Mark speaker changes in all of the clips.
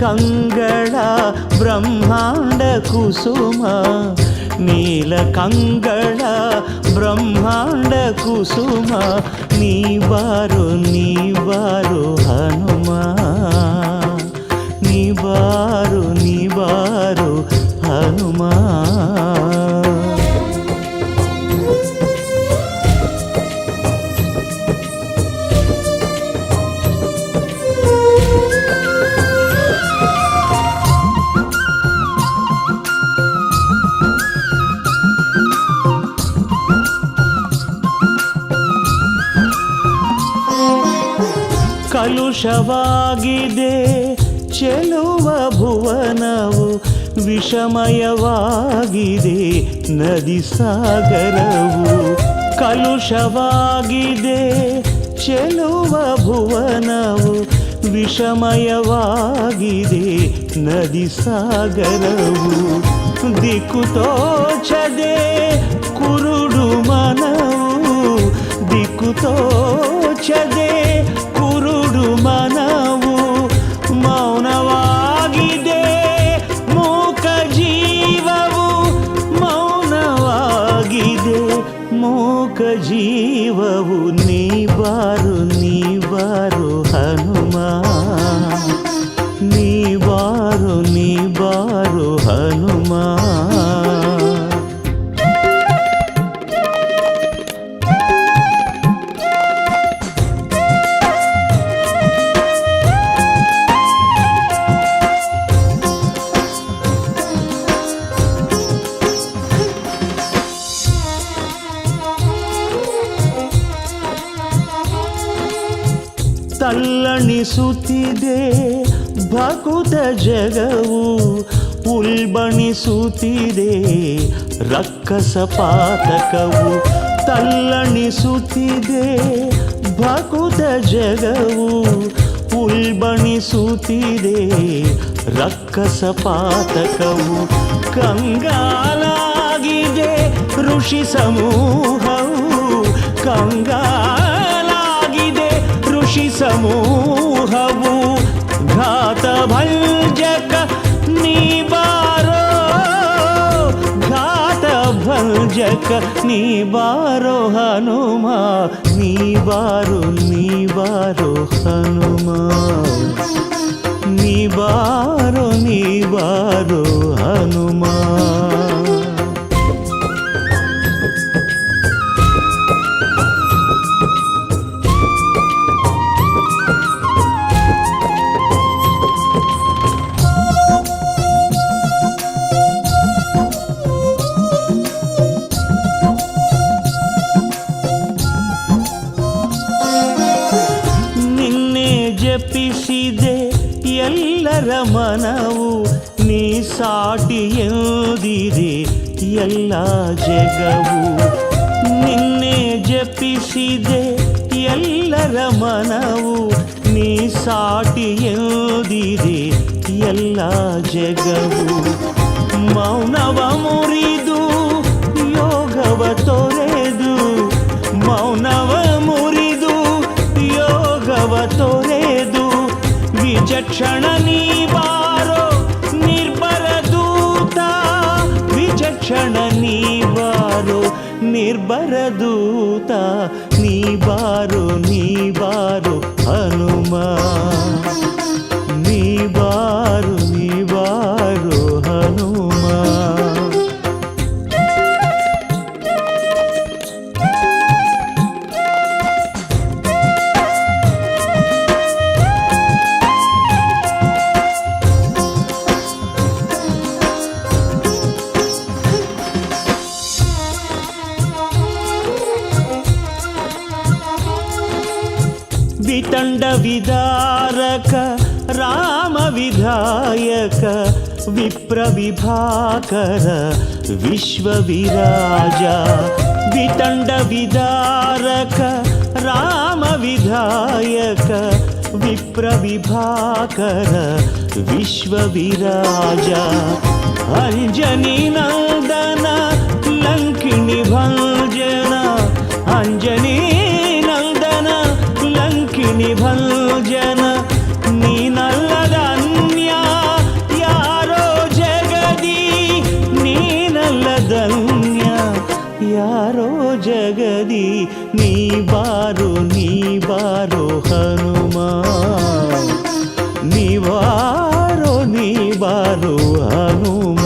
Speaker 1: ಕಂಗಳ ಬ್ರಹ್ಮಾಂಡ ಕುಸುಮ, ನೀಲ ಕಂಗಳ ಬ್ರಹ್ಮಾಂಡ ಕುಸುಮ, ನೀ ಬಾರೋ ಹನುಮ, ನೀ ಬಾರೋ ಹನುಮ. ಕಲುಷವಾಗಿದೆ ಚೆಲುವ ಭುವನವು, ವಿಷಮಯವಾಗಿದೆ ನದಿ ಸಾಗರವು. ಕಲುಷವಾಗಿದೆ ಚೆಲುವ ಭುವನವು, ವಿಷಮಯವಾಗಿದೆ ನದಿ ಸಾಗರವು. ದಿಕ್ಕು ತೋಚದೆ ಕುರುಡು ಮನವು, ದಿಕ್ಕು ತೋಚದೆ ಕುರುಡು ಮನವು, ಮೌನವಾಗಿದೆ ಮೂಕ ಜೀವವು, ಮೌನವಾಗಿದೆ ಮೂಕ ಜೀವವು. ನೀ ಬಾರೋ ಹನುಮ, ನೀ ಬಾರೋ ಹನುಮ. ತಲ್ಲಣಿಸುತ್ತಿದೆ ಭಕುತ ಜಗವು, ಉಲ್ಬಣಿಸುತ್ತಿದೆ ರಕ್ಕಸ ಪಾತಕವು. ತಲ್ಲಣಿಸುತ್ತಿದೆ ಭಕುತ ಜಗವು, ಉಲ್ಬಣಿಸುತ್ತಿದೆ ರಕ್ಕಸ ಪಾತಕವು. ಕಂಗಾಲಾಗಿದೆ ಋಷಿ ಸಮೂಹವು, ಕಂಗಾಲಾಗಿದೆ ಋಷಿ ಸಮೂಹವು. ಘಾತ ಭಂಜಕ ನೀ ಬಾರೋ, ಘಾತ ಭಂಜಕ ನೀ ಬಾರೋ ಹನುಮ, ನೀ ಬಾರೋ ಹನುಮ, ನೀ ಬಾರೋ ಹನುಮ. ಜಪಿಸಿದೆ ಎಲ್ಲರ ಮನವು, ನೀ ಸಾಟಿ ಎಂದಿದೆ ಎಲ್ಲ ಜಗವು. ನಿನ್ನೆ ಜಪಿಸಿದೆ ಎಲ್ಲರ ಮನವು, ನೀ ಸಾಟಿ ಎಂದಿದೆ ಎಲ್ಲ ಜಗವು. ಮೌನವ ಮುರಿದು ಯೋಗವ ತೊರೆದು, ಮೌನವ ಮುರಿದು ಯೋಗವ ತೊರೆದು, ವಿಚಕ್ಷಣ ನೀ ಬಾರೋ ನಿರ್ಭರ ದೂತ, ವಿಚಕ್ಷಣ ನೀ ಬಾರೋ ನಿರ್ಭರ ದೂತ. ನೀ ಬಾರೋ ಹನುಮ, ನೀ ಬಾರೋ ಹನುಮ. ವಿತಂಡ ವಿದಾರಕ ರಾಮ ವಿಧಾಯಕ, ವಿಪ್ರ ವಿಭಾಕರ ವಿಶ್ವ ವಿರಾಜ. ವಿತಂಡ ವಿದಾರಕ ರಾಮ ವಿಧಾಯಕ, ವಿಪ್ರ ವಿಭಾಕರ ವಿಶ್ವ ವಿರಾಜ. ಅಂಜನಿ ನಂದನ ಲಂಕಿಣಿ ಭಂಜನ, ಅಂಜನಿ ನಂದನ ಲಂಕಿಣಿ ಭಂಜನ. ನೀನಲ್ಲದ ಅನ್ಯಾರ ಯಾರೋ ಜಗದಿ ನೀ ಬಾರೋ ಹನುಮ ನೀ ಬಾರೋ ಹನುಮ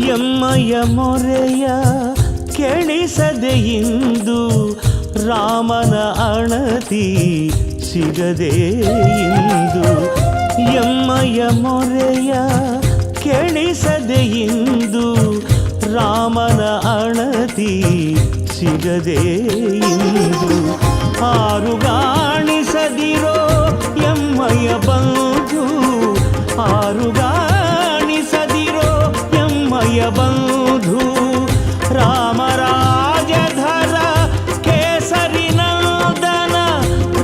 Speaker 1: ಎಮ್ಮಯ್ಯ ಮೊರೆಯ ಕೆಣಿಸದೆ ಇಂದು ರಾಮನ ಅಣತಿ ಸಿಗದೆ ಇಂದು ಎಮ್ಮಯ್ಯ ಮೊರೆಯ ಕೆಣಿಸದೆ ಇಂದು ರಾಮನ ಅಣತಿ ಸಿಗದೆ ಇಂದು ಆರುಗಾಣಿಸದಿರೋ ಎಮ್ಮಯ್ಯ ಬಂಧು ಆರುಗಾಣಿಸದಿರೋ ಎಮ್ಮಯ್ಯ ಬಂಧು ರಾಮರಾಜಧರ ಕೇಸರಿ ನಂದನ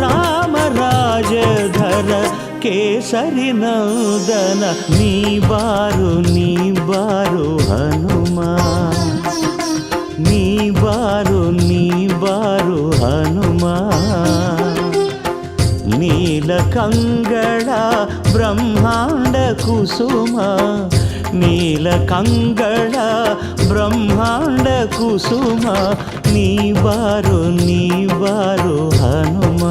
Speaker 1: ರಾಮರಾಜಧರ ಕೇಸರಿ ನಂದನ ನೀ ಬಾರೋ ಹನುಮ ನೀ ಬಾರೋ ಹನುಮ ನೀಲಕಂಗಳ ಬ್ರಹ್ಮಾಂಡ ಕುಸುಮ ನೀಲಕಂಗಳ ಬ್ರಹ್ಮಾಂಡ ಕುಸುಮ ನೀ ಬಾರೋ ಹನುಮ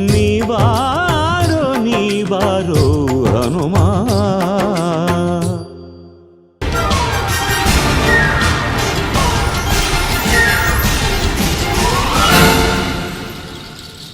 Speaker 1: ನೀ ಬಾರೋ ಹನುಮ